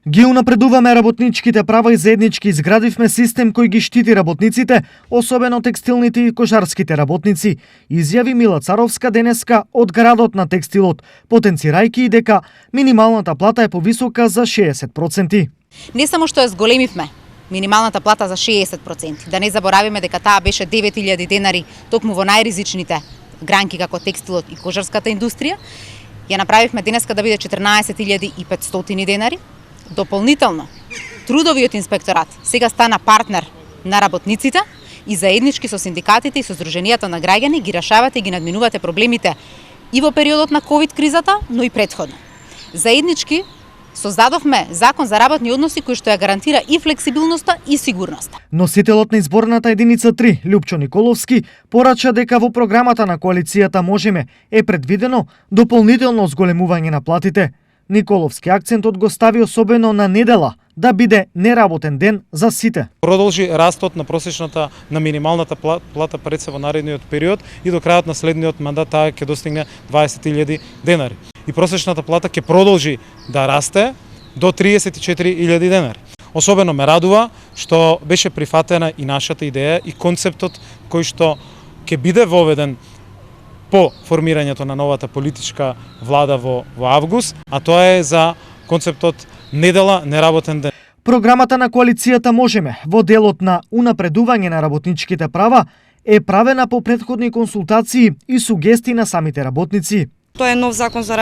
Ги унапредуваме работничките права и заеднички изградивме систем кој ги штити работниците, особено текстилните и кожарските работници, изјави Мила Царовска денеска од градот на текстилот, потенцирајќи и дека минималната плата е повисока за 60%. Не само што ја зголемивме минималната плата за 60%, да не заборавиме дека таа беше 9000 денари токму во најризичните гранки како текстилот и кожарската индустрија, ја направивме денеска да биде 14500 денари. Дополнително, трудовиот инспекторат сега стана партнер на работниците и заеднички со синдикатите и со здруженијата на граѓани ги решавате и ги надминувате проблемите и во периодот на ковид кризата, но и претходно. Заеднички создадовме закон за работни односи кој што ја гарантира и флексибилноста и сигурноста. Носителот на изборната единица 3, Лјупчо Николовски, порача дека во програмата на коалицијата Можеме е предвидено дополнително зголемување на платите. Николовски акцентот го стави особено на недела, да биде неработен ден за сите. Продолжи растот на просечната на минималната плата пред се во наредниот период и до крајот на следниот мандат таа ќе достигне 20.000 денари. И просечната плата ќе продолжи да расте до 34.000 денари. Особено ме радува што беше прифатена и нашата идеја и концептот кој што ќе биде воведен по формирањето на новата политичка влада во август, а тоа е за концептот недела, неработен ден. Програмата на коалицијата Можеме во делот на унапредување на работничките права е правена по претходни консултации и сугестии на самите работници. Тоа е нов закон за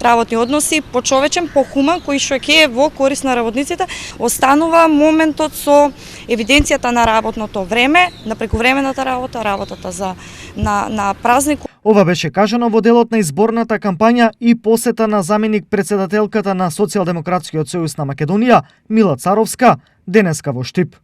работни односи, почовечен, похуман, кој што ќе е во корист на работниците. Останува моментот со евиденцијата на работното време, на прековремената работа, работата на празник. Ова беше кажано во делот на изборната кампања и посета на заменик председателката на Социјалдемократскиот сојуз на Македонија, Мила Царовска, денеска во Штип.